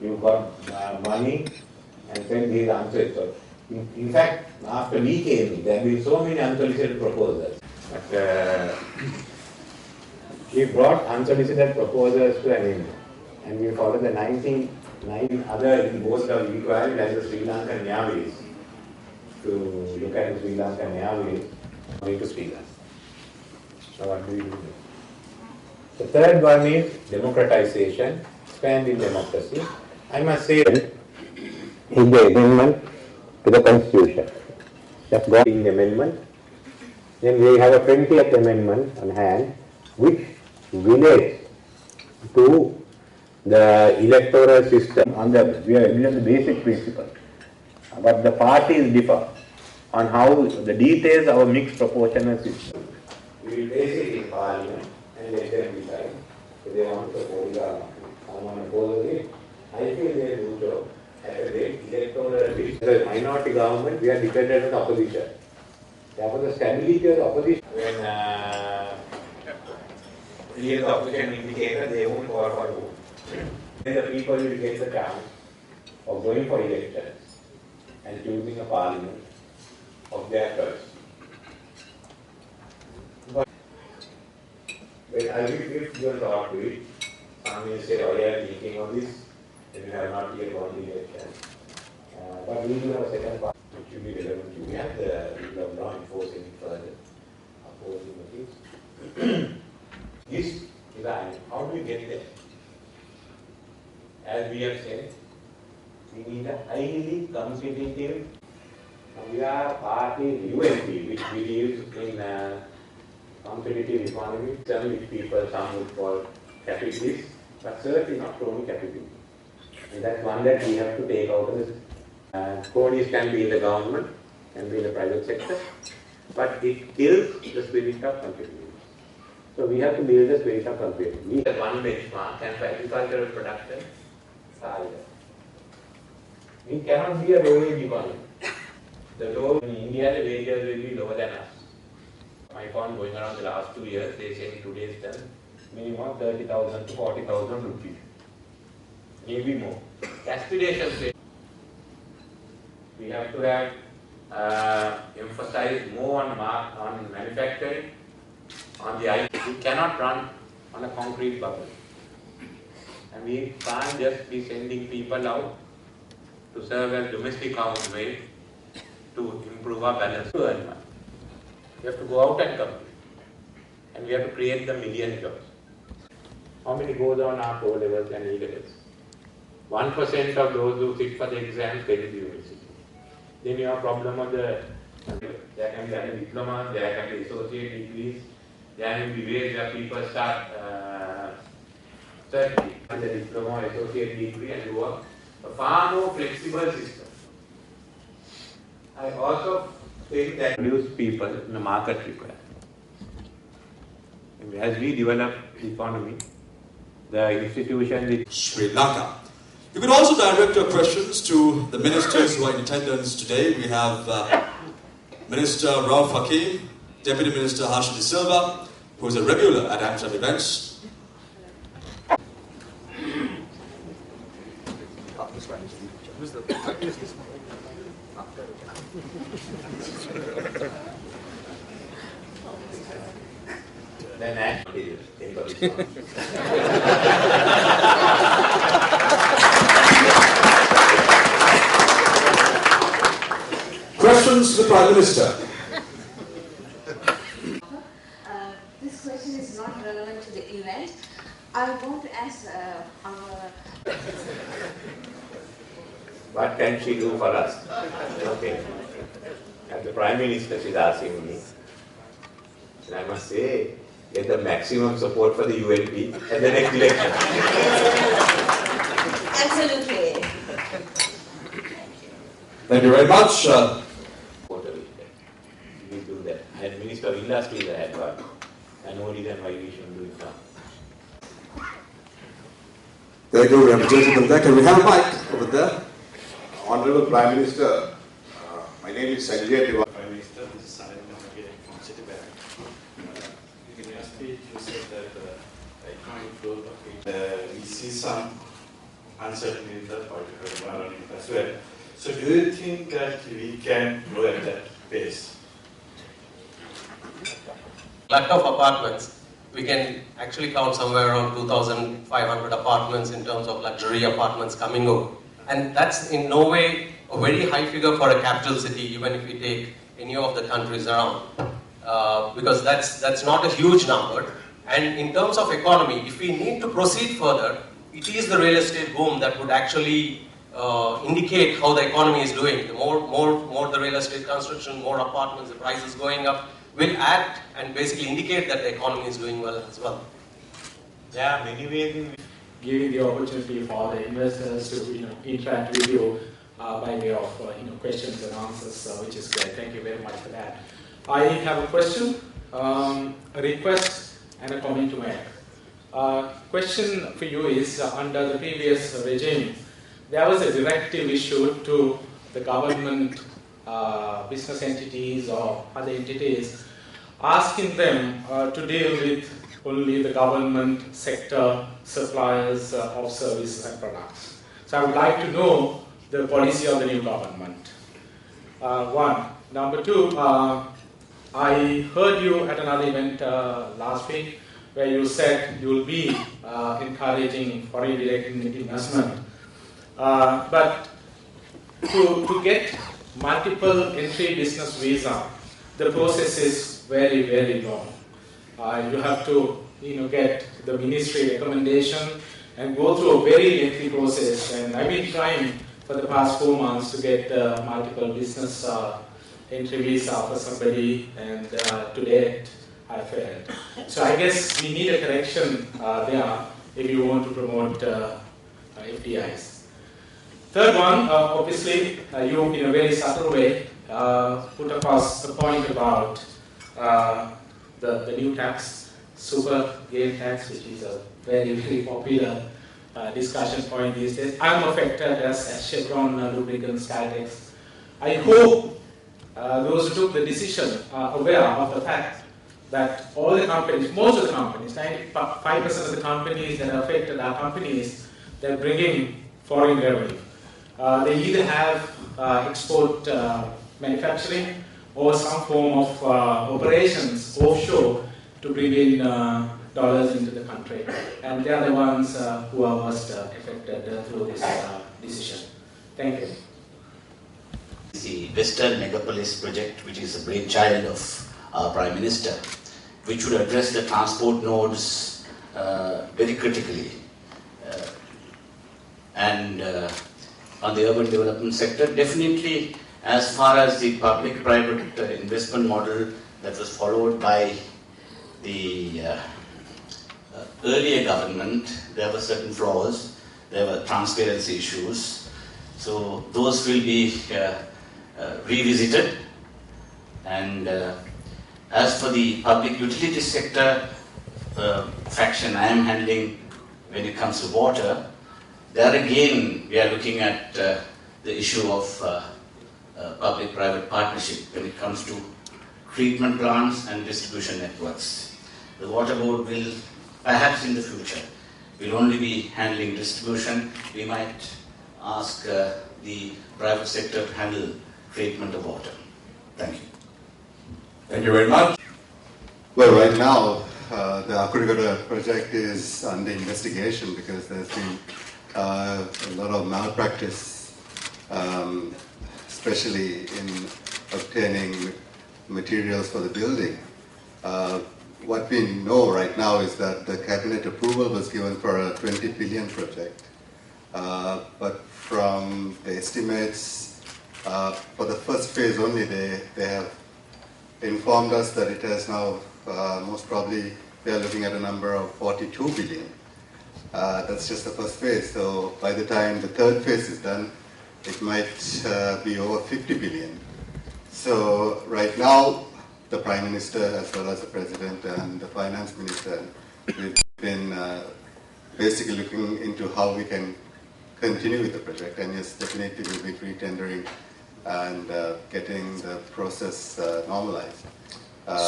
You got money and send these answers. So in fact, after we came, there have been so many unsolicited proposals. But we brought unsolicited proposals to an end, and we followed the 19 other in both the Equality and the Sri Lankan Airways to look at the Sri Lankan Airways going to Sri Lanka. So what do we do? The third one is democratization, expanding democracy. I must say that in the amendment to the Constitution. That's got in the amendment. Then we have a 20th amendment on hand, which relates to the electoral system we are agreed on the basic principle. But the parties differ on how the details of a mixed proportional system. We will place it in Parliament and let them decide if they want to support it or not. Someone opposes it. I feel they do so. As a electoral list, as a minority government, we are dependent on the opposition. Therefore, the stability of the opposition, when the opposition indicated they won't call for vote. Then the people will get the chance of going for elections and choosing a parliament of their choice. But I will give your thought to it. Some will say, oh, yeah, thinking of this, then we have not yet won the election. But we do have a second part which should be relevant to you. We have the rule of law enforcing it further, opposing the things. This is how do we get there? As we have said, we need a highly competitive. We are party UNP, which believes in competitive economy, which people some would call capitalists, but certainly not crony capitalism. And that's one that we have to take out of this. Cronies can be in the government, can be in the private sector, but it kills the spirit of competitiveness. So we have to build the spirit of competitiveness. We have one benchmark, and for agricultural production, we cannot be a low-wage economy. The low in India, the wages will be lower than us. My phone going around the last 2 years, they say in today's terms, minimum 30,000 to 40,000 rupees. Maybe more. Aspirations. We have to have emphasize more on manufacturing, on the IT. We cannot run on a concrete bubble. And we can't just be sending people out to serve as domestic housemaid to improve our balance to earn money. We have to go out and compete. And we have to create the million jobs. How many goes on our O levels and E levels? 1% of those who sit for the exams get into university. Then you have a problem of there can be other diplomas, there can be associate degrees, there may be ways where people start studying the diploma, associate degree and do a far more flexible system. I also think that use people in the market requirement. As we develop the economy, the institution with Sri Lanka. You can also direct your questions to the ministers who are in attendance today. We have Minister Rauf Hakeem, Deputy Minister Harsha De Silva, who is a regular at AmCham events. Questions to the Prime Minister. This question is not relevant to the event. I want to ask what can she do for us? Okay. As the Prime Minister is asking me, and I must say, get the maximum support for the UNP at the next election. Absolutely. Thank you very much. We do that. And Minister of Industry is ahead one. And no reason why we shouldn't do it now. Thank you, Representative of Lanka. We have a mic over there. Honorable Prime Minister, my name is Sanjay Diwa. Prime Minister, this is Saran again from Citibank. In your speech, you said that the economic growth of we see some uncertainty in the political environment as well. So do you think that we can grow at that pace? Lack of apartments, we can actually count somewhere around 2,500 apartments in terms of luxury apartments coming over. And that's in no way a very high figure for a capital city, even if we take any of the countries around. Because that's not a huge number. And in terms of economy, if we need to proceed further, it is the real estate boom that would actually indicate how the economy is doing. The more the real estate construction, more apartments, the prices going up, will act and basically indicate that the economy is doing well as well. There are many ways in which giving the opportunity for the investors to interact with you by way of questions and answers, which is great. Thank you very much for that. I have a question, a request, and a comment to make. Question for you is, under the previous regime, there was a directive issued to the government business entities or other entities, asking them to deal with only the government sector suppliers of services and products. So I would like to know the policy of the new government. One. Number two, I heard you at another event last week where you said you will be encouraging foreign direct investment. But to get multiple entry business visa, the process is very, very long. You have to get the ministry recommendation and go through a very lengthy process. And I've been trying for the past 4 months to get multiple business entry visa for somebody, and to date I failed. So I guess we need a correction there if you want to promote FDIs. Third one, obviously, you in a very subtle way put across the point about the new tax, super gain tax, which is a very, very popular discussion point these days. I'm affected as Chevron lubricants, Caltex. I hope those who took the decision are aware of the fact that all the companies, most of the companies, 95% of the companies that are affected are companies that are bringing foreign revenue. They either have export manufacturing or some form of operations offshore to bring in dollars into the country. And they are the ones who are most affected through this decision. Thank you. The Western Megapolis project, which is a brainchild of our Prime Minister, which would address the transport nodes very critically. And on the urban development sector, definitely as far as the public-private investment model that was followed by the earlier government, there were certain flaws, there were transparency issues. So those will be revisited. And as for the public utility sector faction I am handling when it comes to water, there again we are looking at the issue of public-private partnership when it comes to treatment plants and distribution networks. The water board will, perhaps in the future, will only be handling distribution. We might ask the private sector to handle treatment of water. Thank you. Thank you very much. Well, right now, the Akurigada project is under investigation because there's been a lot of malpractice, especially in obtaining materials for the building. What we know right now is that the cabinet approval was given for a 20 billion project, but from the estimates for the first phase only, they have informed us that it has now most probably they are looking at a number of 42 billion. That's just the first phase. So by the time the third phase is done, it might be over 50 billion. So right now, the Prime Minister as well as the President and the Finance Minister, we've been basically looking into how we can continue with the project. And yes, definitely we'll be re-tendering and getting the process normalized.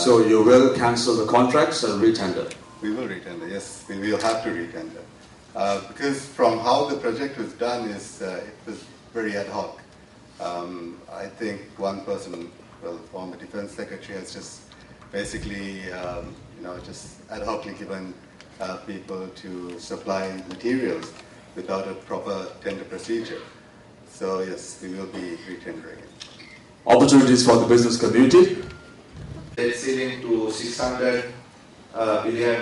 So you will cancel the contracts and re-tender? We will re-tender, yes. We will have to re-tender. Because from how the project was done is it was very ad hoc. I think one person, well, former defense secretary, has just basically, just ad hocly given people to supply materials without a proper tender procedure. So yes, we will be retendering it. Opportunities for the business community. Debt ceiling to $600 billion,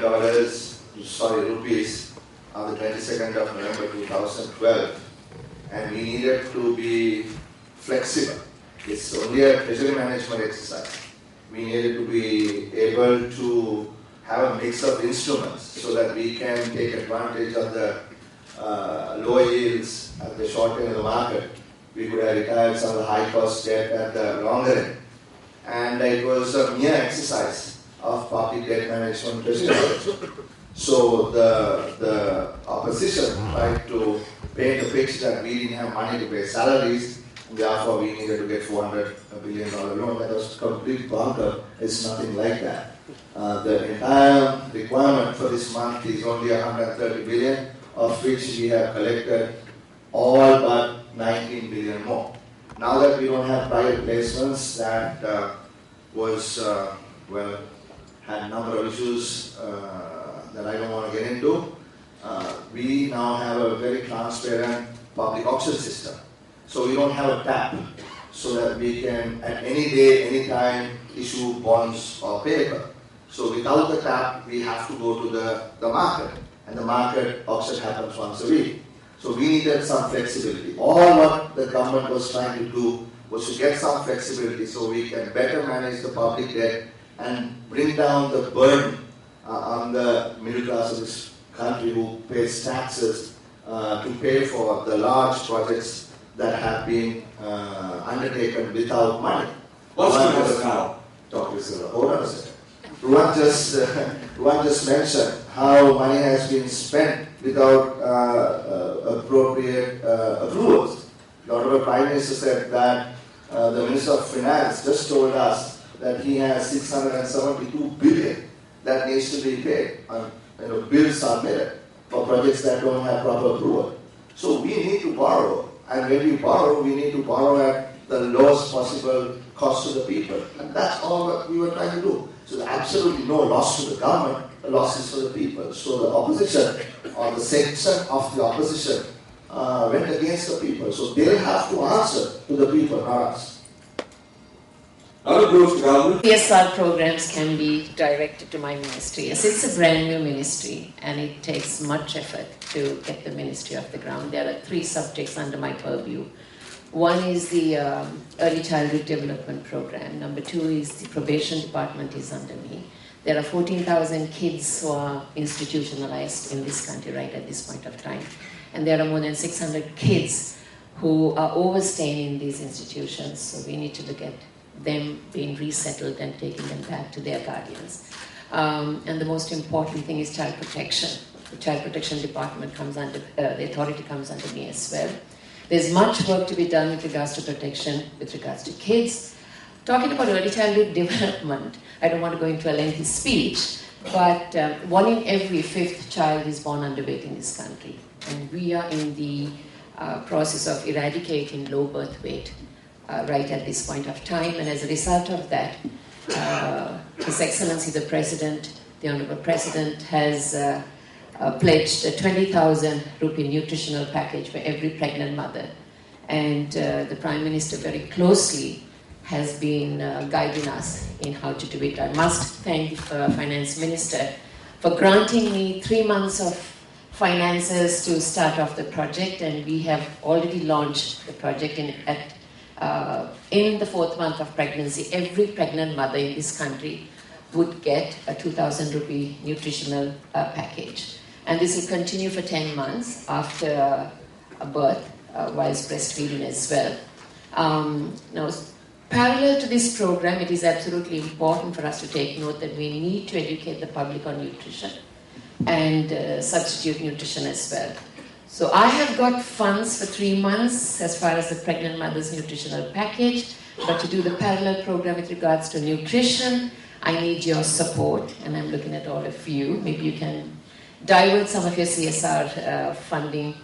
rupees, on the 22nd of November 2012, and we needed to be flexible. It's only a treasury management exercise. We needed to be able to have a mix of instruments so that we can take advantage of the lower yields at the short end of the market. We could have retired some of the high-cost debt at the longer end. And it was a mere exercise of public debt management treasury. So the opposition tried to paint a picture that we didn't have money to pay salaries, and therefore we needed to get $400 billion loan. That was complete bunker. It's nothing like that. The entire requirement for this month is only $130 billion, of which we have collected all but $19 billion more. Now that we don't have private placements, that had a number of issues that I don't want to get into. We now have a very transparent public auction system. So we don't have a tap so that we can, at any day, any time, issue bonds or paper. So without the tap, we have to go to the market. And the market auction happens once a week. So we needed some flexibility. All what the government was trying to do was to get some flexibility so we can better manage the public debt and bring down the burden on the middle class of this country who pays taxes to pay for the large projects that have been undertaken without money. What's going on now? Dr. Silva, hold on a second. Ruan just mentioned how money has been spent without appropriate approvals. The Honorable Prime Minister said that the Minister of Finance just told us that he has $672 billion that needs to be paid. Bills are made for projects that don't have proper approval. So we need to borrow, and when we borrow, we need to borrow at the lowest possible cost to the people. And that's all that we were trying to do. So there's absolutely no loss to the government, the loss is for the people. So the opposition, or the section of the opposition, went against the people. So they have to answer to the people, not us. CSR programs can be directed to my ministry. Yes, it's a brand new ministry and it takes much effort to get the ministry off the ground. There are 3 subjects under my purview. One is the Early Childhood Development Program. Number 2 is the Probation Department is under me. There are 14,000 kids who are institutionalized in this country right at this point of time. And there are more than 600 kids who are overstaying in these institutions. So we need to look at them being resettled and taking them back to their guardians. And the most important thing is child protection. The Child Protection Department comes under, the authority comes under me as well. There's much work to be done with regards to protection, with regards to kids. Talking about early childhood development, I don't want to go into a lengthy speech, but 1 in every 5th child is born underweight in this country. And we are in the process of eradicating low birth weight right at this point of time. And as a result of that, His Excellency the President, the Honorable President, has pledged a 20,000 rupee nutritional package for every pregnant mother. And the Prime Minister very closely has been guiding us in how to do it. I must thank the Finance Minister for granting me 3 months of finances to start off the project, and we have already launched the project in the 4th month of pregnancy. Every pregnant mother in this country would get a 2,000 rupee nutritional package. And this will continue for 10 months after a birth, whilst breastfeeding as well. Now, parallel to this program, it is absolutely important for us to take note that we need to educate the public on nutrition and substitute nutrition as well. So I have got funds for 3 months as far as the pregnant mother's nutritional package, but to do the parallel program with regards to nutrition, I need your support, and I'm looking at all of you. Maybe you can divert some of your CSR funding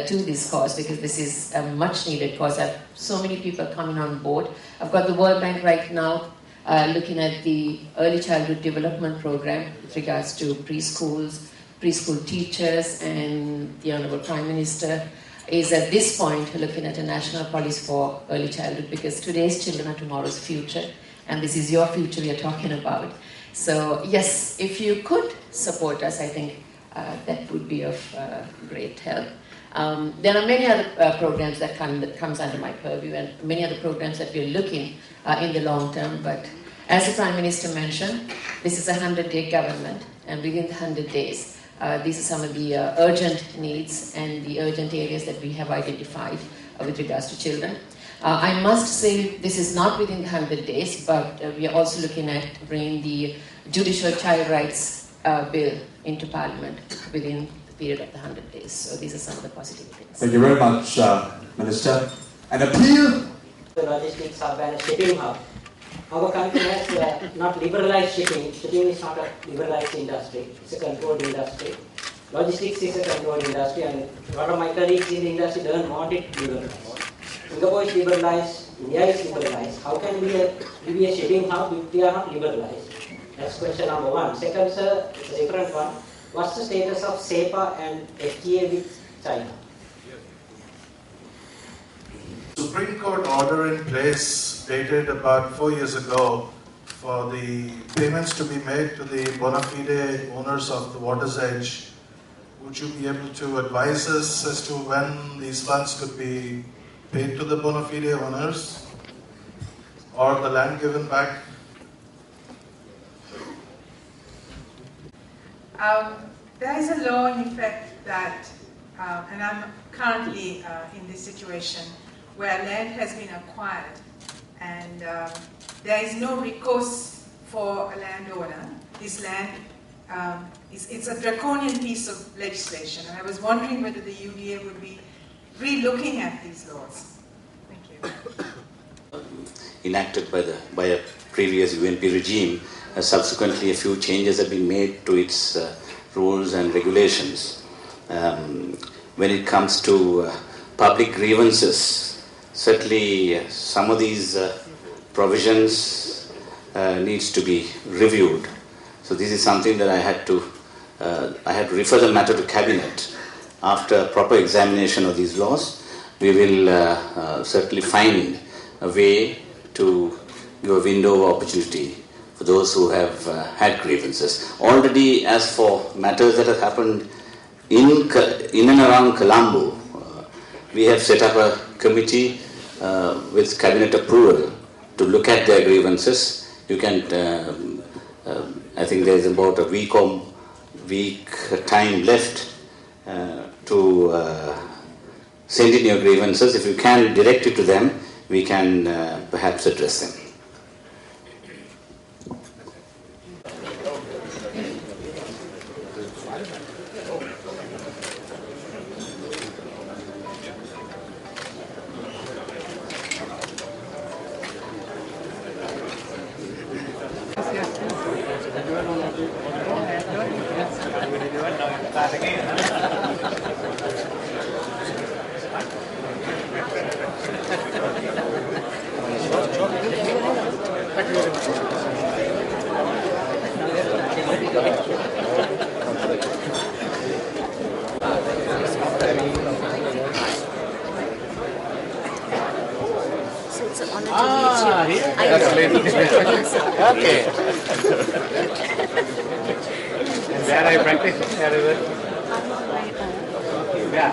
to this cause, because this is a much needed cause. I have so many people coming on board. I've got the World Bank right now looking at the early childhood development program with regards to preschools, preschool teachers, and the Honorable Prime Minister is at this point looking at a national policy for early childhood, because today's children are tomorrow's future, and this is your future we are talking about. So yes, if you could support us, I think that would be of great help. There are many other programs that comes under my purview, and many other programs that we're looking in the long term, but as the Prime Minister mentioned, this is a 100-day government, and within the 100 days, these are some of the urgent needs and the urgent areas that we have identified with regards to children. I must say this is not within the 100 days, but we are also looking at bringing the Judicial Child Rights Bill into Parliament within the period of the 100 days. So these are some of the positive things. Thank you very much, Minister. An appeal? The logistics hub and shipping hub. Our country has not liberalized shipping. Shipping is not a liberalized industry. It's a controlled industry. Logistics is a controlled industry, and a lot of my colleagues in the industry don't want it liberalized. Singapore is liberalized, India is liberalized. How can we be a shipping hub if we are not liberalized? That's question number one. Second, sir, it's a different one. What's the status of SEPA and FTA with China? Supreme Court order in place dated about 4 years ago for the payments to be made to the bona fide owners of the water's edge. Would you be able to advise us as to when these funds could be paid to the bona fide owners or the land given back? There is a law in effect that, and I'm currently in this situation, where land has been acquired and there is no recourse for a landowner. This land, it's a draconian piece of legislation, and I was wondering whether the UDA would be re-looking at these laws. Thank you. Enacted by a previous UNP regime. Subsequently, a few changes have been made to its rules and regulations. When it comes to public grievances, certainly some of these provisions needs to be reviewed. So this is something that I had to refer the matter to Cabinet. After proper examination of these laws, we will certainly find a way to give a window of opportunity for those who have had grievances. Already, as for matters that have happened in and around Colombo, we have set up a committee with Cabinet approval to look at their grievances. You can, I think there is about a week time left to send in your grievances. If you can direct it to them, we can perhaps address them. Okay. And where I practice? Where is it? Yeah.